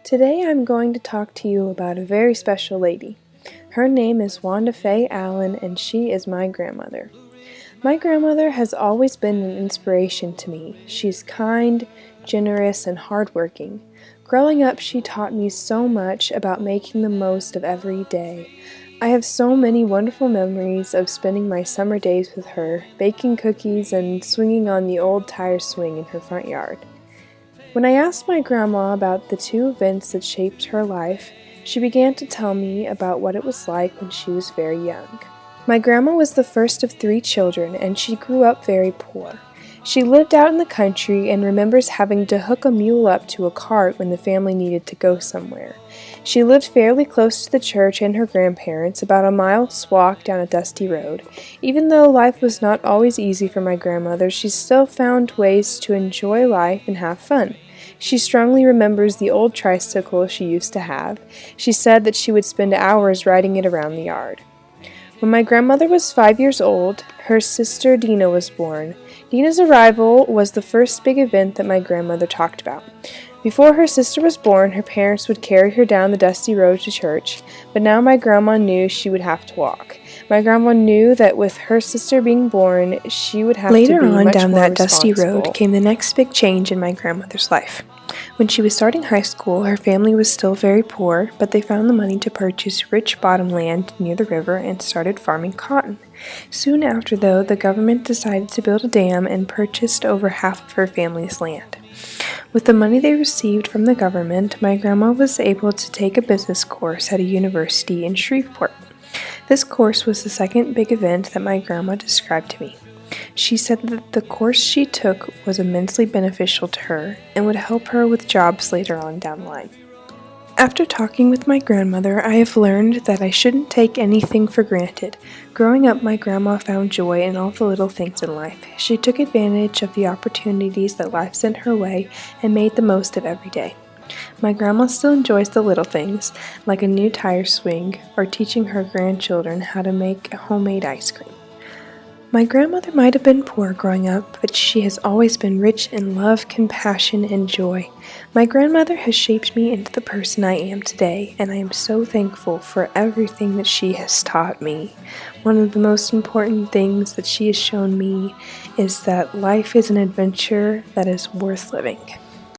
Today I'm going to talk to you about a very special lady. Her name is Wanda Faye Allen, and she is my grandmother. My grandmother has always been an inspiration to me. She's kind, generous, and hardworking. Growing up, she taught me so much about making the most of every day. I have so many wonderful memories of spending my summer days with her, baking cookies and swinging on the old tire swing in her front yard. When I asked my grandma about the two events that shaped her life, she began to tell me about what it was like when she was very young. My grandma was the first of 3 children, and she grew up very poor. She lived out in the country and remembers having to hook a mule up to a cart when the family needed to go somewhere. She lived fairly close to the church and her grandparents, about a mile's walk down a dusty road. Even though life was not always easy for my grandmother, she still found ways to enjoy life and have fun. She strongly remembers the old tricycle she used to have. She said that she would spend hours riding it around the yard. When my grandmother was 5 years old, her sister Dina was born. Dina's arrival was the first big event that my grandmother talked about. Before her sister was born, her parents would carry her down the dusty road to church, but now my grandma knew she would have to walk. My grandma knew that with her sister being born, she would have to be much more responsible. Later on down that dusty road came the next big change in my grandmother's life. When she was starting high school, her family was still very poor, but they found the money to purchase rich bottomland near the river and started farming cotton. Soon after, though, the government decided to build a dam and purchased over half of her family's land. With the money they received from the government, my grandma was able to take a business course at a university in Shreveport. This course was the second big event that my grandma described to me. She said that the course she took was immensely beneficial to her and would help her with jobs later on down the line. After talking with my grandmother, I have learned that I shouldn't take anything for granted. Growing up, my grandma found joy in all the little things in life. She took advantage of the opportunities that life sent her way and made the most of every day. My grandma still enjoys the little things, like a new tire swing or teaching her grandchildren how to make homemade ice cream. My grandmother might have been poor growing up, but she has always been rich in love, compassion, and joy. My grandmother has shaped me into the person I am today, and I am so thankful for everything that she has taught me. One of the most important things that she has shown me is that life is an adventure that is worth living.